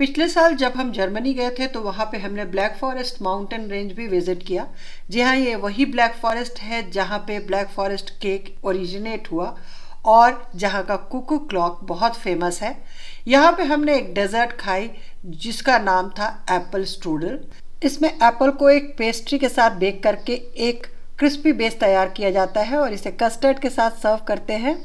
पिछले साल जब हम जर्मनी गए थे तो वहाँ पे हमने ब्लैक फॉरेस्ट माउंटेन रेंज भी विज़िट किया। जी हाँ, ये वही ब्लैक फॉरेस्ट है जहाँ पे ब्लैक फॉरेस्ट केक ओरिजिनेट हुआ और जहाँ का कुकू क्लॉक बहुत फेमस है। यहाँ पे हमने एक डेजर्ट खाई जिसका नाम था एप्पल स्ट्रूडल। इसमें एप्पल को एक पेस्ट्री के साथ बेक करके एक क्रिस्पी बेस तैयार किया जाता है और इसे कस्टर्ड के साथ सर्व करते हैं।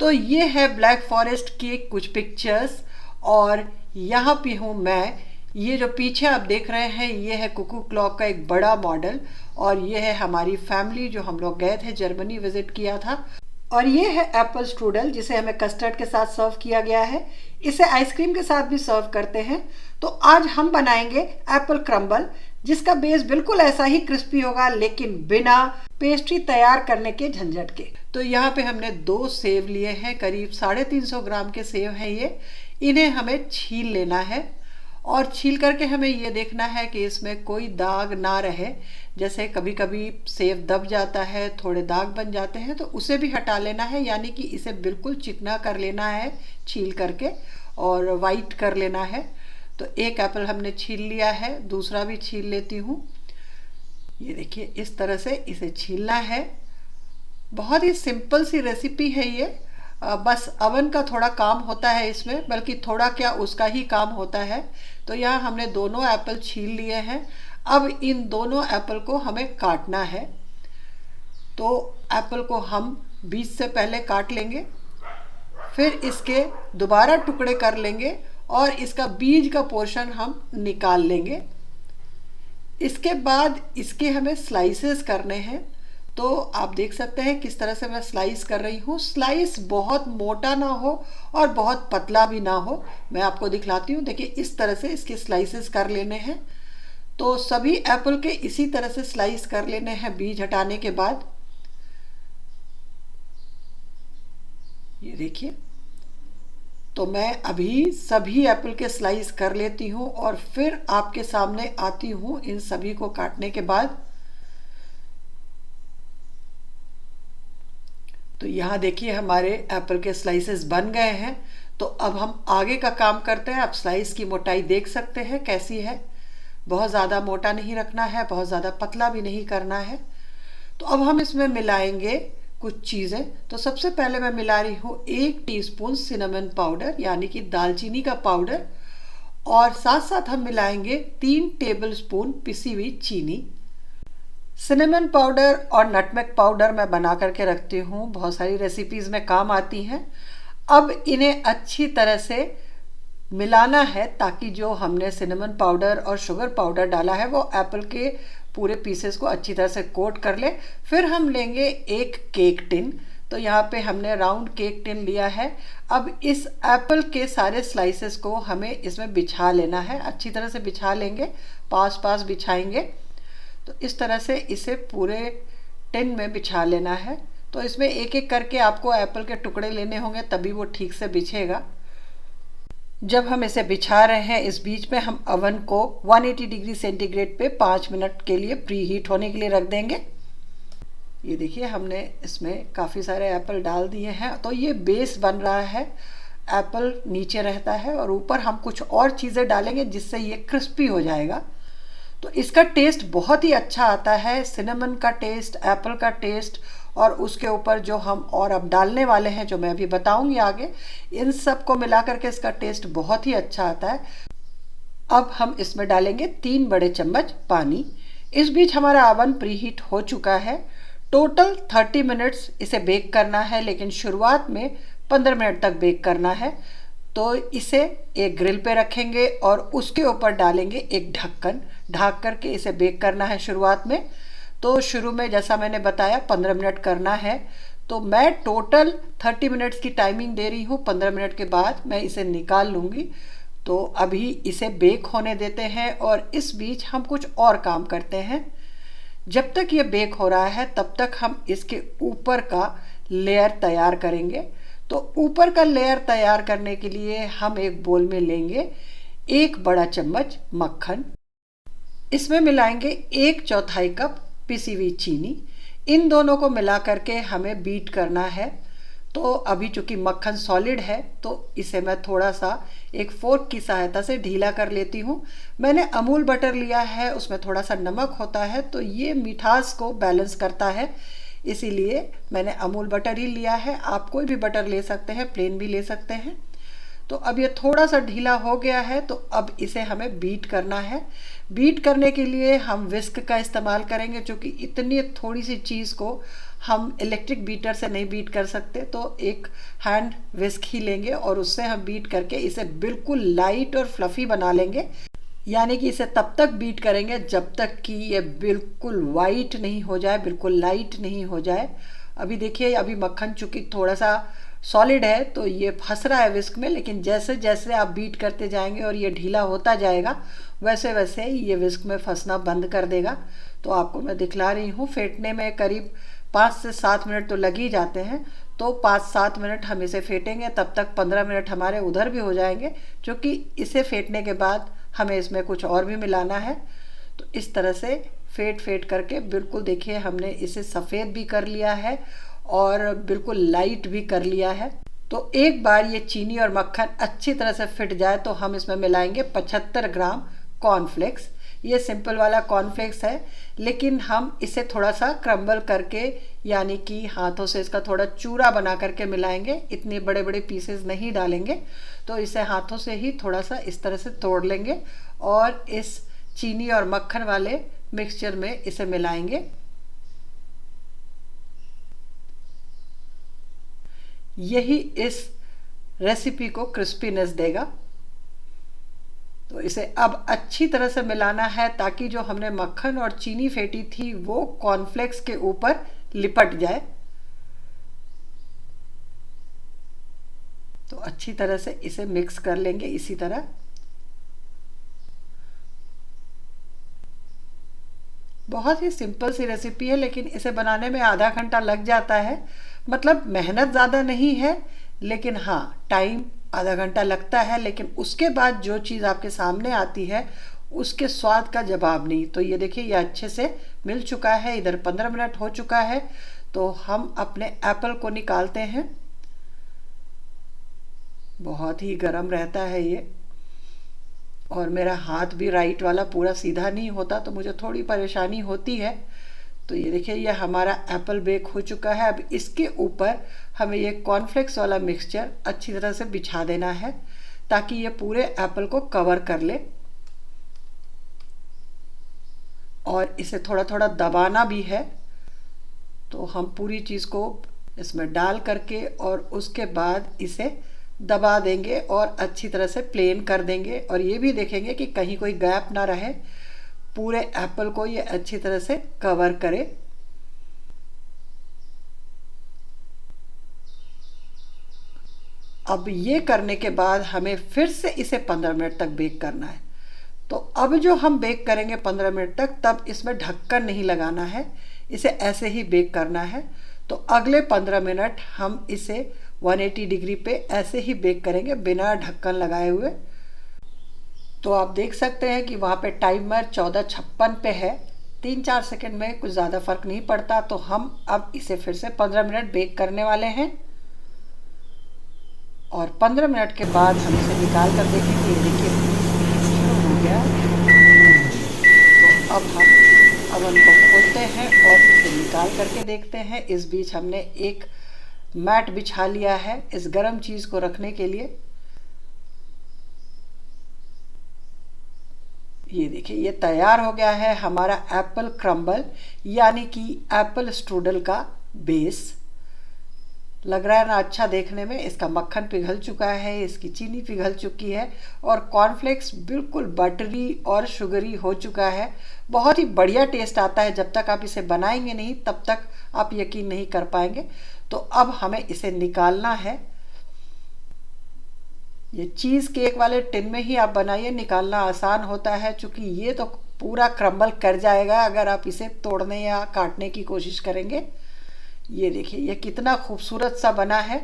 तो ये है ब्लैक फॉरेस्ट की कुछ पिक्चर्स और यहाँ पे हूँ मैं। ये जो पीछे आप देख रहे हैं ये है कुकू क्लॉक का एक बड़ा मॉडल और ये है हमारी फैमिली जो हम लोग गए थे जर्मनी विजिट किया था। और ये है एप्पल स्ट्रूडल जिसे हमें कस्टर्ड के साथ सर्व किया गया है। इसे आइसक्रीम के साथ भी सर्व करते हैं। तो आज हम बनाएंगे एप्पल क्रम्बल जिसका बेस बिल्कुल ऐसा ही क्रिस्पी होगा लेकिन बिना पेस्ट्री तैयार करने के झंझट के। तो यहाँ पे हमने 2 सेव लिए हैं, करीब 350 ग्राम के सेव हैं ये। इन्हें हमें छील लेना है और छील करके हमें ये देखना है कि इसमें कोई दाग ना रहे। जैसे कभी कभी सेव दब जाता है, थोड़े दाग बन जाते हैं, तो उसे भी हटा लेना है, यानी कि इसे बिल्कुल चिकना कर लेना है छील करके और वाइट कर लेना है। तो एक एप्पल हमने छील लिया है, दूसरा भी छील लेती हूँ। ये देखिए इस तरह से इसे छीलना है। बहुत ही सिंपल सी रेसिपी है ये। बस अवन का थोड़ा काम होता है इसमें, बल्कि थोड़ा क्या उसका ही काम होता है। तो यहाँ हमने दोनों एप्पल छील लिए हैं। अब इन दोनों एप्पल को हमें काटना है। तो एप्पल को हम बीज से पहले काट लेंगे, फिर इसके दोबारा टुकड़े कर लेंगे और इसका बीज का पोर्शन हम निकाल लेंगे। इसके बाद इसके हमें स्लाइसेस करने हैं। तो आप देख सकते हैं किस तरह से मैं स्लाइस कर रही हूँ। स्लाइस बहुत मोटा ना हो और बहुत पतला भी ना हो। मैं आपको दिखलाती हूँ। देखिए इस तरह से इसके स्लाइसेस कर लेने हैं। तो सभी एप्पल के इसी तरह से स्लाइस कर लेने हैं बीज हटाने के बाद। ये देखिए, तो मैं अभी सभी एप्पल के स्लाइस कर लेती हूँ और फिर आपके सामने आती हूँ इन सभी को काटने के बाद। तो यहाँ देखिए हमारे एप्पल के स्लाइसेस बन गए हैं। तो अब हम आगे का काम करते हैं। आप स्लाइस की मोटाई देख सकते हैं कैसी है। बहुत ज़्यादा मोटा नहीं रखना है, बहुत ज़्यादा पतला भी नहीं करना है। तो अब हम इसमें मिलाएंगे कुछ चीज़ें। तो सबसे पहले मैं मिला रही हूँ 1 टीस्पून सिनेमन पाउडर यानी कि दालचीनी का पाउडर, और साथ साथ हम मिलाएंगे 3 टेबलस्पून पिसी हुई चीनी। सिनेमन पाउडर और नटमेग पाउडर मैं बना करके रखती हूँ, बहुत सारी रेसिपीज़ में काम आती हैं। अब इन्हें अच्छी तरह से मिलाना है ताकि जो हमने सिनेमन पाउडर और शुगर पाउडर डाला है वो एप्पल के पूरे पीसेस को अच्छी तरह से कोट कर ले। फिर हम लेंगे एक केक टिन। तो यहाँ पे हमने राउंड केक टिन लिया है। अब इस एप्पल के सारे स्लाइसेस को हमें इसमें बिछा लेना है। अच्छी तरह से बिछा लेंगे, पास पास बिछाएंगे। तो इस तरह से इसे पूरे टिन में बिछा लेना है। तो इसमें एक एक करके आपको एप्पल के टुकड़े लेने होंगे तभी वो ठीक से बिछेगा। जब हम इसे बिछा रहे हैं इस बीच में हम अवन को 180 डिग्री सेंटीग्रेड पे 5 मिनट के लिए प्री हीट होने के लिए रख देंगे। ये देखिए हमने इसमें काफ़ी सारे एप्पल डाल दिए हैं। तो ये बेस बन रहा है, एप्पल नीचे रहता है और ऊपर हम कुछ और चीज़ें डालेंगे जिससे ये क्रिस्पी हो जाएगा। तो इसका टेस्ट बहुत ही अच्छा आता है, सिनेमन का टेस्ट, एप्पल का टेस्ट, और उसके ऊपर जो हम और अब डालने वाले हैं जो मैं अभी बताऊंगी आगे, इन सब को मिला करके इसका टेस्ट बहुत ही अच्छा आता है। अब हम इसमें डालेंगे 3 बड़े चम्मच पानी। इस बीच हमारा ओवन प्रीहीट हो चुका है। टोटल 30 मिनट्स इसे बेक करना है, लेकिन शुरुआत में 15 मिनट तक बेक करना है। तो इसे एक ग्रिल पे रखेंगे और उसके ऊपर डालेंगे एक ढक्कन। ढक करके इसे बेक करना है शुरुआत में। तो शुरू में जैसा मैंने बताया 15 मिनट करना है। तो मैं टोटल 30 मिनट्स की टाइमिंग दे रही हूँ। 15 मिनट के बाद मैं इसे निकाल लूँगी। तो अभी इसे बेक होने देते हैं और इस बीच हम कुछ और काम करते हैं। जब तक ये बेक हो रहा है तब तक हम इसके ऊपर का लेयर तैयार करेंगे। तो ऊपर का लेयर तैयार करने के लिए हम एक बोल में लेंगे 1 बड़ा चम्मच मक्खन। इसमें मिलाएंगे 1/4 कप पिसी हुई चीनी। इन दोनों को मिला करके हमें बीट करना है। तो अभी चूंकि मक्खन सॉलिड है तो इसे मैं थोड़ा सा एक फोर्क की सहायता से ढीला कर लेती हूँ। मैंने अमूल बटर लिया है, उसमें थोड़ा सा नमक होता है तो ये मिठास को बैलेंस करता है, इसीलिए मैंने अमूल बटर ही लिया है। आप कोई भी बटर ले सकते हैं, प्लेन भी ले सकते हैं। तो अब ये थोड़ा सा ढीला हो गया है तो अब इसे हमें बीट करना है। बीट करने के लिए हम विस्क का इस्तेमाल करेंगे, क्योंकि इतनी थोड़ी सी चीज़ को हम इलेक्ट्रिक बीटर से नहीं बीट कर सकते, तो एक हैंड विस्क ही लेंगे और उससे हम बीट करके इसे बिल्कुल लाइट और फ्लफ़ी बना लेंगे। यानी कि इसे तब तक बीट करेंगे जब तक कि ये बिल्कुल वाइट नहीं हो जाए, बिल्कुल लाइट नहीं हो जाए। अभी देखिए, अभी मक्खन चूँकि थोड़ा सा सॉलिड है तो ये फंस रहा है विस्क में, लेकिन जैसे जैसे आप बीट करते जाएंगे और ये ढीला होता जाएगा वैसे वैसे ये विस्क में फंसना बंद कर देगा। तो आपको मैं दिखला रही हूँ, फेंटने में करीब 5 से 7 मिनट तो लग ही जाते हैं। तो 5-7 मिनट हम इसे फेंटेंगे, तब तक 15 मिनट हमारे उधर भी हो जाएंगे, क्योंकि इसे फेंटने के बाद हमें इसमें कुछ और भी मिलाना है। तो इस तरह से फेंट फेंट करके बिल्कुल देखिए हमने इसे सफ़ेद भी कर लिया है और बिल्कुल लाइट भी कर लिया है। तो एक बार ये चीनी और मक्खन अच्छी तरह से फिट जाए तो हम इसमें मिलाएंगे 75 ग्राम कॉर्नफ्लेक्स। ये सिंपल वाला कॉर्नफ्लेक्स है, लेकिन हम इसे थोड़ा सा क्रम्बल करके यानी कि हाथों से इसका थोड़ा चूरा बना करके मिलाएंगे, इतने बड़े बड़े पीसेस नहीं डालेंगे। तो इसे हाथों से ही थोड़ा सा इस तरह से तोड़ लेंगे और इस चीनी और मक्खन वाले मिक्सचर में इसे मिलाएंगे। यही इस रेसिपी को क्रिस्पीनेस देगा। तो इसे अब अच्छी तरह से मिलाना है ताकि जो हमने मक्खन और चीनी फेंटी थी वो कॉर्नफ्लेक्स के ऊपर लिपट जाए। तो अच्छी तरह से इसे मिक्स कर लेंगे इसी तरह। बहुत ही सिंपल सी रेसिपी है, लेकिन इसे बनाने में आधा घंटा लग जाता है। मतलब मेहनत ज़्यादा नहीं है, लेकिन हाँ टाइम आधा घंटा लगता है, लेकिन उसके बाद जो चीज़ आपके सामने आती है उसके स्वाद का जवाब नहीं। तो ये देखिए ये अच्छे से मिल चुका है, इधर 15 मिनट हो चुका है। तो हम अपने एप्पल को निकालते हैं। बहुत ही गर्म रहता है ये, और मेरा हाथ भी राइट वाला पूरा सीधा नहीं होता तो मुझे थोड़ी परेशानी होती है। तो ये देखिए ये हमारा एप्पल बेक हो चुका है। अब इसके ऊपर हमें ये कॉर्नफ्लेक्स वाला मिक्सचर अच्छी तरह से बिछा देना है ताकि ये पूरे एप्पल को कवर कर ले, और इसे थोड़ा थोड़ा दबाना भी है। तो हम पूरी चीज़ को इसमें डाल करके और उसके बाद इसे दबा देंगे और अच्छी तरह से प्लेन कर देंगे, और ये भी देखेंगे कि कहीं कोई गैप ना रहे, पूरे एप्पल को ये अच्छी तरह से कवर करे। अब ये करने के बाद हमें फिर से इसे 15 मिनट तक बेक करना है। तो अब जो हम बेक करेंगे 15 मिनट तक, तब इसमें ढक्कन नहीं लगाना है, इसे ऐसे ही बेक करना है। तो अगले 15 मिनट हम इसे 180 डिग्री पे ऐसे ही बेक करेंगे बिना ढक्कन लगाए हुए। तो आप देख सकते हैं कि वहाँ पे टाइमर 14:56 पे है। 3-4 सेकंड में कुछ ज़्यादा फ़र्क नहीं पड़ता। तो हम अब इसे फिर से 15 मिनट बेक करने वाले हैं, और 15 मिनट के बाद हम इसे निकाल कर देखेंगे। ये देखिए शुरू हो गया। तो अब हम अवन को खोलते हैं और इसे निकाल करके देखते हैं। इस बीच हमने एक मैट बिछा लिया है इस गरम चीज़ को रखने के लिए। ये देखिए ये तैयार हो गया है हमारा एप्पल क्रम्बल, यानी कि एप्पल स्ट्रूडल का बेस। लग रहा है ना अच्छा देखने में। इसका मक्खन पिघल चुका है, इसकी चीनी पिघल चुकी है, और कॉर्नफ्लेक्स बिल्कुल बटरी और शुगरी हो चुका है। बहुत ही बढ़िया टेस्ट आता है। जब तक आप इसे बनाएंगे नहीं तब तक आप यकीन नहीं कर पाएंगे। तो अब हमें इसे निकालना है। ये चीज़ केक वाले टिन में ही आप बनाइए, निकालना आसान होता है, क्योंकि ये तो पूरा क्रम्बल कर जाएगा अगर आप इसे तोड़ने या काटने की कोशिश करेंगे। ये देखिए ये कितना खूबसूरत सा बना है।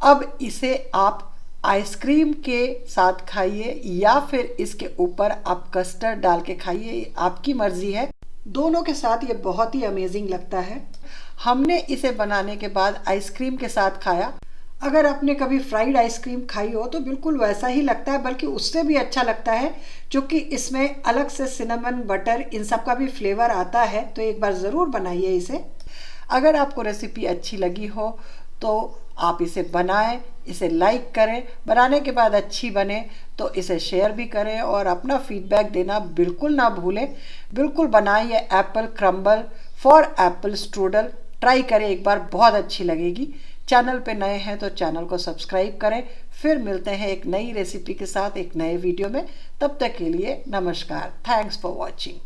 अब इसे आप आइसक्रीम के साथ खाइए या फिर इसके ऊपर आप कस्टर्ड डाल के खाइए, आपकी मर्जी है। दोनों के साथ ये बहुत ही अमेजिंग लगता है। हमने इसे बनाने के बाद आइसक्रीम के साथ खाया। अगर आपने कभी फ्राइड आइसक्रीम खाई हो तो बिल्कुल वैसा ही लगता है, बल्कि उससे भी अच्छा लगता है, क्योंकि इसमें अलग से सिनेमन, बटर, इन सब का भी फ्लेवर आता है। तो एक बार ज़रूर बनाइए इसे। अगर आपको रेसिपी अच्छी लगी हो तो आप इसे बनाएं, इसे लाइक करें। बनाने के बाद अच्छी बने तो इसे शेयर भी करें और अपना फीडबैक देना बिल्कुल ना भूलें। बिल्कुल बनाइए Apple crumble for Apple strudel. Try करें एक बार, बहुत अच्छी लगेगी। चैनल पे नए हैं तो चैनल को सब्सक्राइब करें। फिर मिलते हैं एक नई रेसिपी के साथ एक नए वीडियो में। तब तक के लिए नमस्कार। Thanks for watching.